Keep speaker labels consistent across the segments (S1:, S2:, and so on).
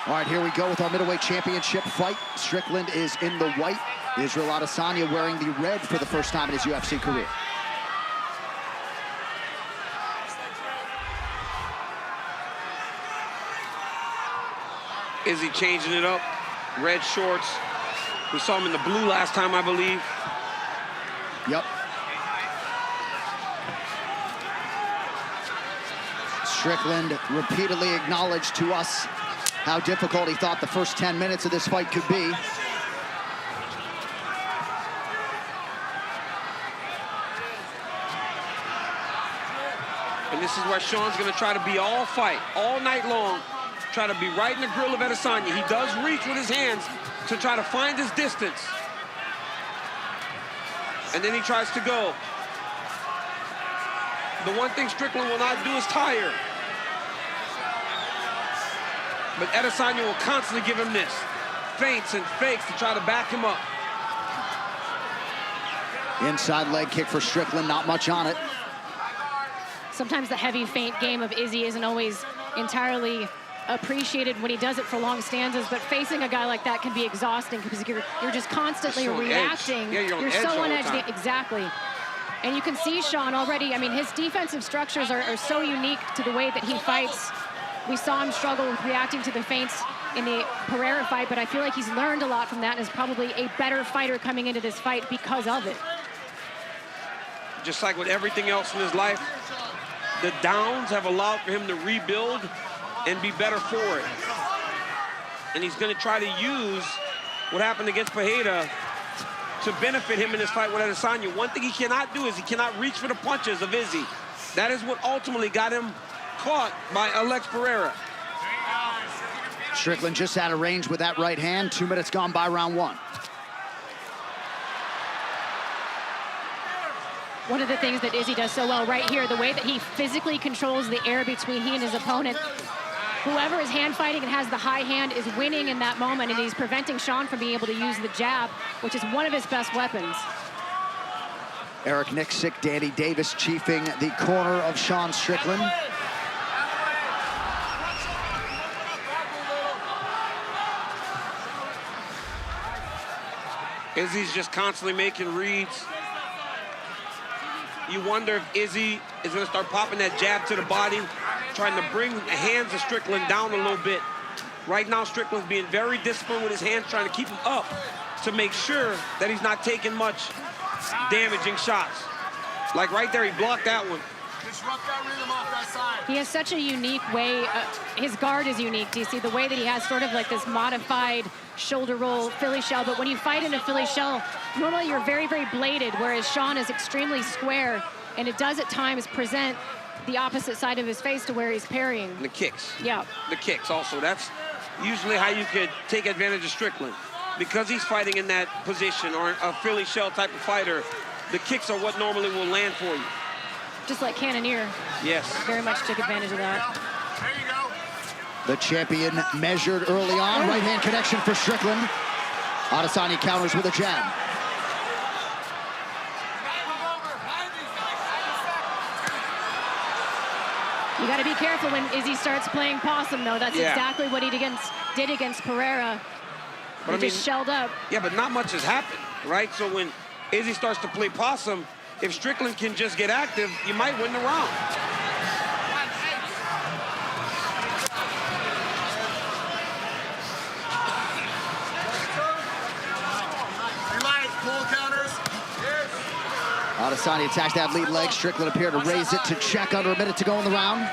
S1: All right, here we go with our middleweight championship fight. Strickland is in the white. Israel Adesanya wearing the red for the first time in his UFC career.
S2: Izzy changing it up. Red shorts. We saw him in the blue last time, I believe.
S1: Yep. Strickland repeatedly acknowledged to us how difficult he thought the first 10 minutes of this fight could be.
S2: And this is where Sean's gonna try to be all fight, all night long, try to be right in the grill of Adesanya. He does reach with his hands to try to find his distance. And then he tries to go. The one thing Strickland will not do is tire. But Adesanya will constantly give him this. Feints and fakes to try to back him up.
S1: Inside leg kick for Strickland, not much on it.
S3: Sometimes the heavy feint game of Izzy isn't always entirely appreciated when he does it for long stanzas, but facing a guy like that can be exhausting because you're just constantly reacting.
S2: Yeah, you're
S3: so on edge. Exactly. And you can see Sean already. I mean, his defensive structures are so unique to the way that he fights. We saw him struggle with reacting to the feints in the Pereira fight, but I feel like he's learned a lot from that and is probably a better fighter coming into this fight because of it.
S2: Just like with everything else in his life, the downs have allowed for him to rebuild and be better for it. And he's going to try to use what happened against Pereira to benefit him in this fight with Adesanya. One thing he cannot do is he cannot reach for the punches of Izzy. That is what ultimately got him caught by Alex Pereira.
S1: Strickland just out of range with that right hand. 2 minutes gone by round one.
S3: One of the things that Izzy does so well right here, the way that he physically controls the air between he and his opponent. Whoever is hand fighting and has the high hand is winning in that moment, and he's preventing Sean from being able to use the jab, which is one of his best weapons.
S1: Eric Nixick, Danny Davis chiefing the corner of Sean Strickland.
S2: Izzy's just constantly making reads. You wonder if Izzy is going to start popping that jab to the body, trying to bring the hands of Strickland down a little bit. Right now, Strickland's being very disciplined with his hands, trying to keep him up to make sure that he's not taking much damaging shots. Like right there, he blocked that one.
S4: Disrupt that rhythm off that side.
S3: He has such a unique way. His guard is unique. Do you see the way that he has sort of like this modified shoulder roll Philly shell? But when you fight in a Philly shell, normally you're very, very bladed, whereas Sean is extremely square, and it does at times present the opposite side of his face to where he's parrying.
S2: And the kicks.
S3: Yeah.
S2: The kicks also. That's usually how you could take advantage of Strickland. Because he's fighting in that position, or a Philly shell type of fighter, the kicks are what normally will land for you.
S3: Just like Cannonier.
S2: Yes.
S3: Very much took advantage of that.
S4: There you go.
S1: The champion measured early on. Right hand connection for Strickland. Adesanya counters with a jab.
S3: You got to be careful when Izzy starts playing possum, though. That's exactly what he did against Pereira. But he just shelled up.
S2: Yeah, but not much has happened, right? So when Izzy starts to play possum, if Strickland can just get active, you might win the round.
S1: Adesanya attacks that lead leg. Strickland appeared to raise it to check under a minute to go in the round.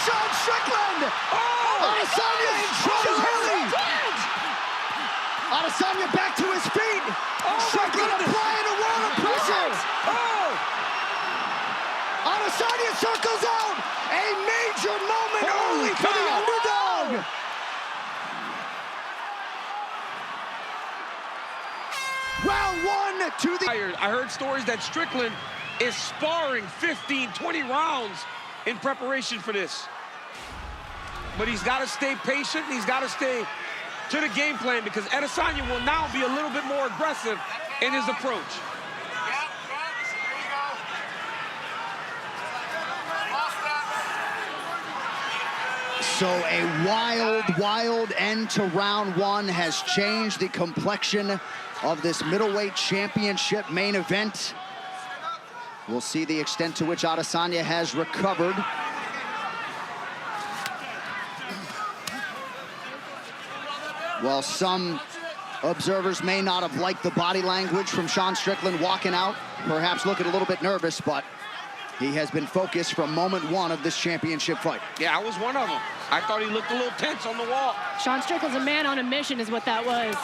S1: Sean Strickland! Adesanya in trouble! Adesanya back to his feet! Strickland applying a wall of pressure! Adesanya circles out! A major moment early for the underdog! Round one get to the...
S2: I heard stories that Strickland is sparring 15, 20 rounds in preparation for this. But he's got to stay patient. He's got to stay to the game plan because Adesanya will now be a little bit more aggressive in his approach.
S1: So a wild end to round one has changed the complexion of this middleweight championship main event. We'll see the extent to which Adesanya has recovered. While some observers may not have liked the body language from Sean Strickland walking out, perhaps looking a little bit nervous, but he has been focused from moment one of this championship fight.
S2: Yeah, I was one of them. I thought he looked a little tense on the wall.
S3: Sean Strickland's a man on a mission is what that was.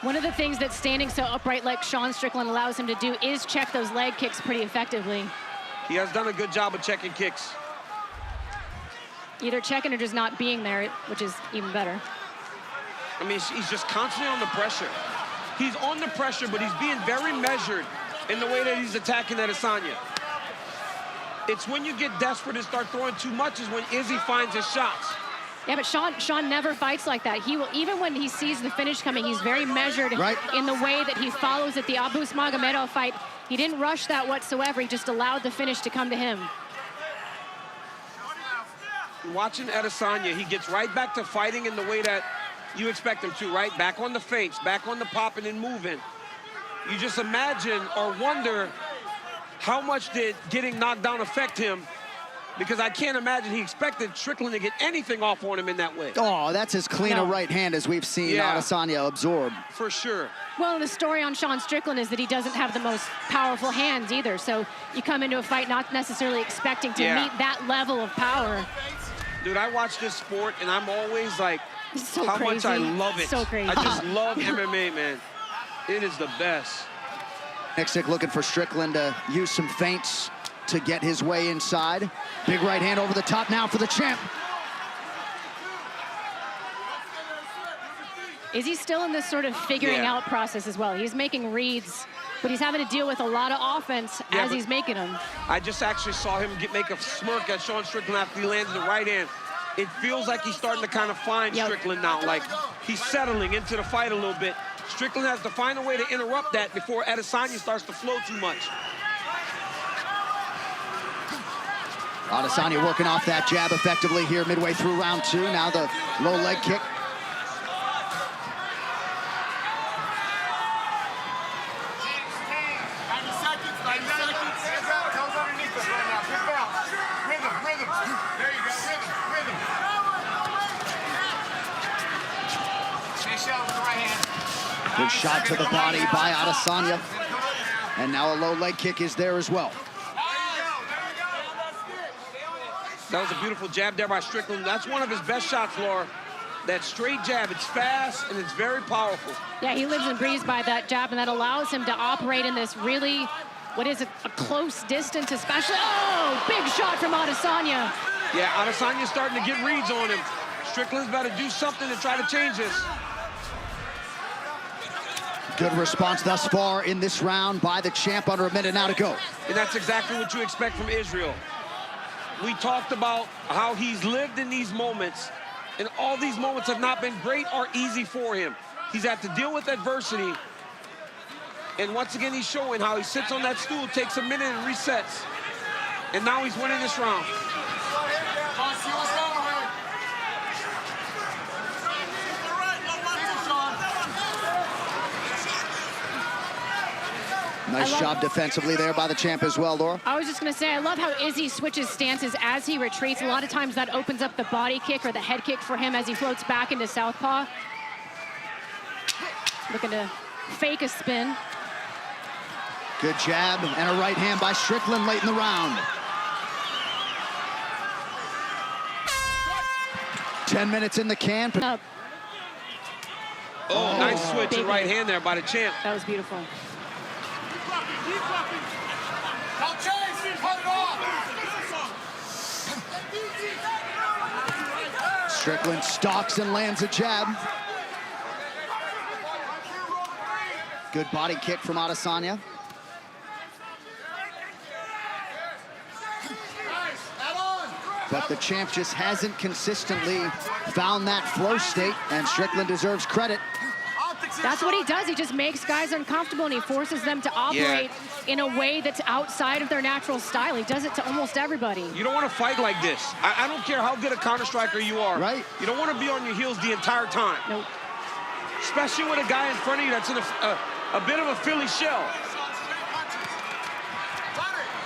S3: One of the things that standing so upright like Sean Strickland allows him to do is check those leg kicks pretty effectively.
S2: He has done a good job of checking kicks.
S3: Either checking or just not being there, which is even better.
S2: I mean, he's just constantly on the pressure. He's on the pressure, but he's being very measured in the way that he's attacking Adesanya. It's when you get desperate and start throwing too much is when Izzy finds his shots.
S3: Yeah, but Sean never fights like that. He will, even when he sees the finish coming, he's very measured in the way that he follows it. The Abus Magomedov fight, he didn't rush that whatsoever. He just allowed the finish to come to him.
S2: Watching Adesanya, he gets right back to fighting in the way that you expect him to, right? Back on the feints, back on the popping and moving. You just imagine or wonder how much did getting knocked down affect him, because I can't imagine he expected Strickland to get anything off on him in that way.
S1: Oh, that's as clean a right hand as we've seen Adesanya absorb.
S2: For sure.
S3: Well, the story on Sean Strickland is that he doesn't have the most powerful hands either. So you come into a fight not necessarily expecting to meet that level of power.
S2: Dude, I watch this sport and I'm always like,
S3: so
S2: how
S3: crazy.
S2: much I love it.
S3: So crazy.
S2: I just love MMA, man. It is the best.
S1: Nixick looking for Strickland to use some feints to get his way inside. Big right hand over the top now for the champ.
S3: Is he still in this sort of figuring out process as well? He's making reads, but he's having to deal with a lot of offense as he's making them.
S2: I just actually saw him make a smirk at Sean Strickland after he landed the right hand. It feels like he's starting to kind of find Strickland now, like he's settling into the fight a little bit. Strickland has to find a way to interrupt that before Adesanya starts to flow too much.
S1: Adesanya working off that jab effectively here midway through round two. Now the low leg kick.
S4: 90 seconds. Hands out. Toes underneath us right now. Pick out. Rhythm. There you go. Rhythm. Nice shot with the right hand.
S1: Good shot to the body by Adesanya. And now a low leg kick is there as well.
S2: That was a beautiful jab there by Strickland. That's one of his best shots, Laura. That straight jab, it's fast and it's very powerful.
S3: Yeah, he lives and breathes by that jab, and that allows him to operate in this really, what is it, a close distance especially. Oh, big shot from Adesanya.
S2: Yeah, Adesanya's starting to get reads on him. Strickland's got to do something to try to change this.
S1: Good response thus far in this round by the champ. Under a minute now to go.
S2: And that's exactly what you expect from Israel. We talked about how he's lived in these moments, and all these moments have not been great or easy for him. He's had to deal with adversity, and once again, he's showing how he sits on that stool, takes a minute and resets, and now he's winning this round.
S1: Nice job defensively there by the champ as well, Laura.
S3: I was just going to say, I love how Izzy switches stances as he retreats. A lot of times that opens up the body kick or the head kick for him as he floats back into southpaw. Looking to fake a spin.
S1: Good jab and a right hand by Strickland late in the round. 10 minutes in the can.
S2: Oh, nice switch to right hand there by the champ.
S3: That was beautiful.
S4: Now chase, cut it off.
S1: Strickland stalks and lands a jab. Good body kick from Adesanya. But the champ just hasn't consistently found that flow state, and Strickland deserves credit.
S3: That's what he does. He just makes guys uncomfortable, and he forces them to operate in a way that's outside of their natural style. He does it to almost everybody.
S2: You don't want to fight like this. I don't care how good a counter striker you are.
S1: Right.
S2: You don't want to be on your heels the entire time.
S3: Nope.
S2: Especially with a guy in front of you that's in a bit of a Philly shell.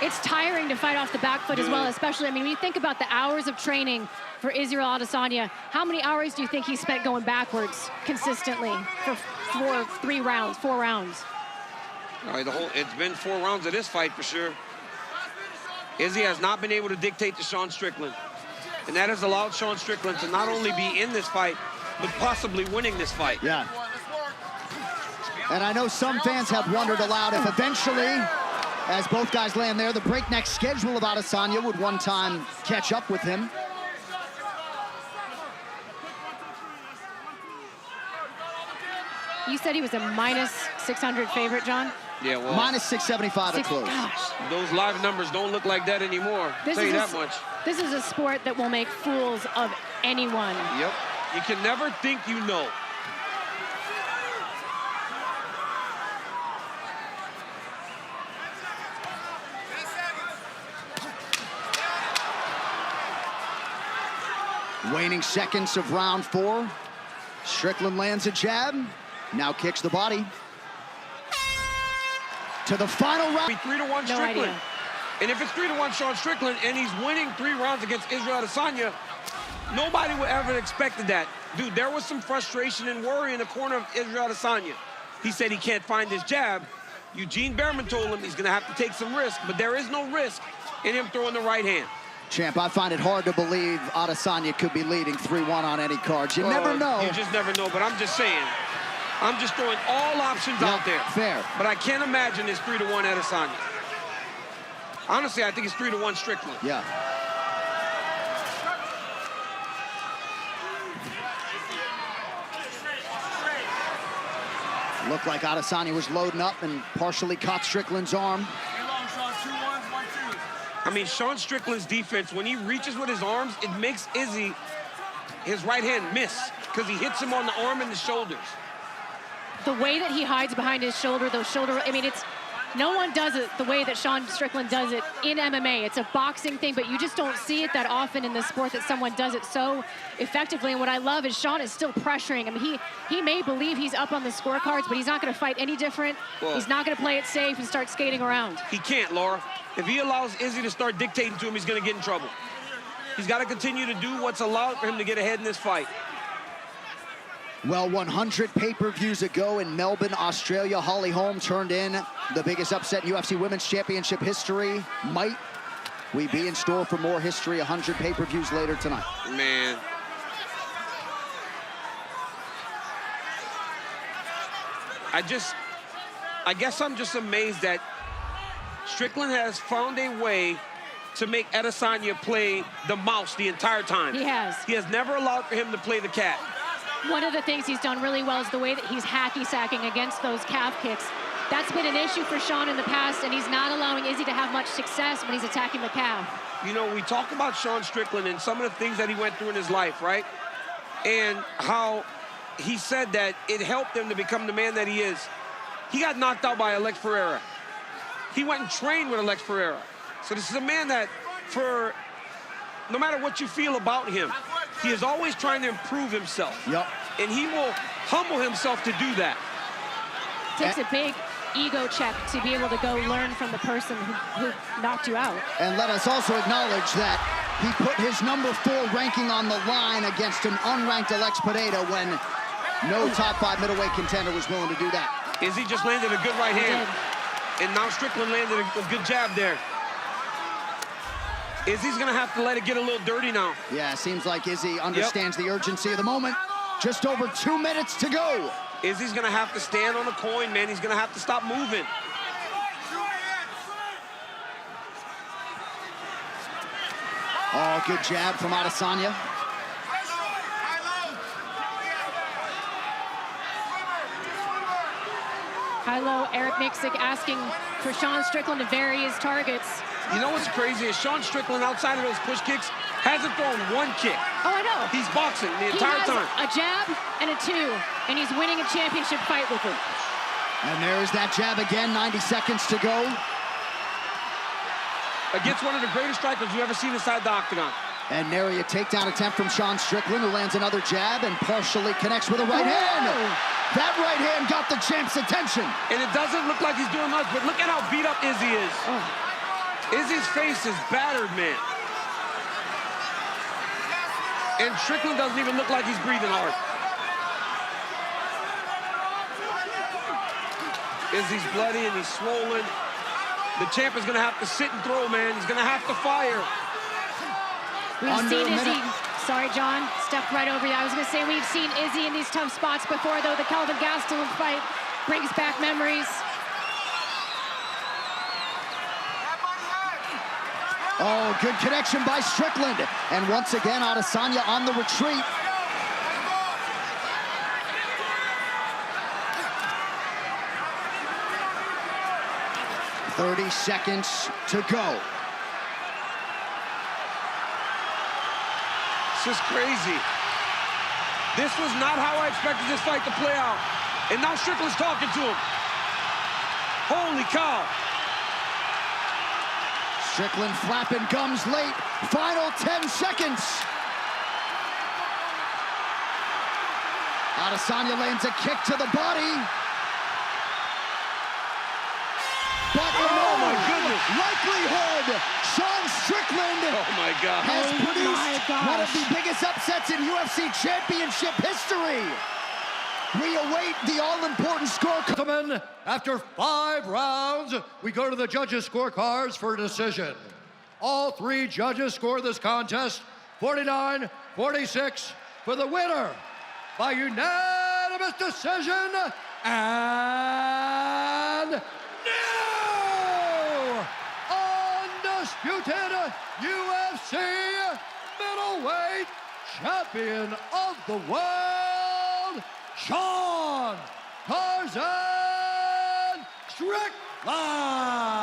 S3: It's tiring to fight off the back foot as well, especially, I mean, when you think about the hours of training for Israel Adesanya, how many hours do you think he spent going backwards consistently for 4 rounds?
S2: All right, it's been 4 rounds of this fight for sure. Izzy has not been able to dictate to Sean Strickland. And that has allowed Sean Strickland to not only be in this fight, but possibly winning this fight.
S1: Yeah. And I know some fans have wondered aloud if eventually, as both guys land there, the breakneck schedule of Adesanya would one time catch up with him.
S3: You said he was a minus 600 favorite, John?
S2: Yeah, well.
S1: Minus 675 at close.
S3: Gosh.
S2: Those live numbers don't look like that anymore. I'll tell you that much.
S3: This is a sport that will make fools of anyone.
S2: Yep. You can never think you know.
S1: Waning seconds of round 4. Strickland lands a jab, now kicks the body. To the final round.
S2: 3-1 Strickland.
S3: idea.
S2: And if it's 3-1 Sean Strickland and he's winning 3 rounds against Israel Adesanya, nobody would ever expected that. Dude, there was some frustration and worry in the corner of Israel Adesanya. He said he can't find his jab. Eugene Behrman told him he's gonna have to take some risk, but there is no risk in him throwing the right hand.
S1: Champ, I find it hard to believe Adesanya could be leading 3-1 on any cards. You never know.
S2: You just never know, but I'm just saying. I'm just throwing all options out there.
S1: Fair.
S2: But I can't imagine it's 3-1 Adesanya. Honestly, I think it's 3-1 Strickland.
S1: Yeah. Looked like Adesanya was loading up and partially caught Strickland's arm.
S2: I mean, Sean Strickland's defense, when he reaches with his arms, it makes Izzy, his right hand, miss because he hits him on the arm and the shoulders.
S3: The way that he hides behind his shoulder, those shoulder, I mean, it's, no one does it the way that Sean Strickland does it in MMA. It's a boxing thing, but you just don't see it that often in the sport that someone does it so effectively. And what I love is Sean is still pressuring. I mean, he may believe he's up on the scorecards, but he's not going to fight any different.
S2: Well,
S3: he's not going to play it safe and start skating around.
S2: He can't, Laura. If he allows Izzy to start dictating to him, he's going to get in trouble. He's got to continue to do what's allowed for him to get ahead in this fight.
S1: Well, 100 pay-per-views ago in Melbourne, Australia, Holly Holm turned in the biggest upset in UFC Women's Championship history. Might we be in store for more history, 100 pay-per-views later tonight?
S2: Man. I guess I'm just amazed that Strickland has found a way to make Adesanya play the mouse the entire time.
S3: He has.
S2: He has never allowed for him to play the cat.
S3: One of the things he's done really well is the way that he's hacky-sacking against those calf kicks. That's been an issue for Sean in the past, and he's not allowing Izzy to have much success when he's attacking the calf.
S2: You know, we talk about Sean Strickland and some of the things that he went through in his life, right? And how he said that it helped him to become the man that he is. He got knocked out by Alex Pereira. He went and trained with Alex Pereira. So this is a man that, for no matter what you feel about him, he is always trying to improve himself.
S1: Yep.
S2: And he will humble himself to do that.
S3: Takes a big ego check to be able to go learn from the person who knocked you out.
S1: And let us also acknowledge that he put his number 4 ranking on the line against an unranked Alex Pereira when no top 5 middleweight contender was willing to do that.
S2: Izzy just landed a good right hand. And now Strickland landed a good jab there. Izzy's gonna have to let it get a little dirty now.
S1: Yeah, seems like Izzy understands the urgency of the moment. Just over 2 minutes to go.
S2: Izzy's gonna have to stand on a coin, man. He's gonna have to stop moving.
S1: Oh, good jab from Adesanya.
S3: High-low, Eric Miksic asking for Sean Strickland to vary his targets.
S2: You know what's crazy is Sean Strickland, outside of those push kicks, hasn't thrown one kick.
S3: Oh, I know.
S2: He's boxing the entire time.
S3: A jab and a 2, and he's winning a championship fight with it.
S1: And there's that jab again, 90 seconds to go.
S2: Against one of the greatest strikers you've ever seen inside the octagon.
S1: And nary a takedown attempt from Sean Strickland, who lands another jab and partially connects with a right hand. That right hand got the champ's attention.
S2: And it doesn't look like he's doing much, but look at how beat up Izzy is. Izzy's face is battered, man. And Strickland doesn't even look like he's breathing hard. Izzy's bloody and he's swollen. The champ is gonna have to sit and throw, man. He's gonna have to fire.
S3: We've seen Izzy, sorry John, stepped right over you. I was gonna say we've seen Izzy in these tough spots before, though. The Kelvin Gastelum fight brings back memories.
S1: Oh, good connection by Strickland. And once again, Adesanya on the retreat. "30 seconds to go."
S2: This is crazy. This was not how I expected this fight to play out. And now Strickland's talking to him. Holy cow.
S1: Strickland flapping gums late. Final 10 seconds. Adesanya lands a kick to the body. But
S2: oh my goodness.
S1: Likelihood, Sean Strickland has produced one of the biggest upsets in UFC championship history. We await the all-important scorecard.
S5: Gentlemen, after 5 rounds, we go to the judges' scorecards for a decision. All 3 judges score this contest 49-46 for the winner by unanimous decision and new undisputed UFC middleweight champion of the world, Sean Tarzan Strickland.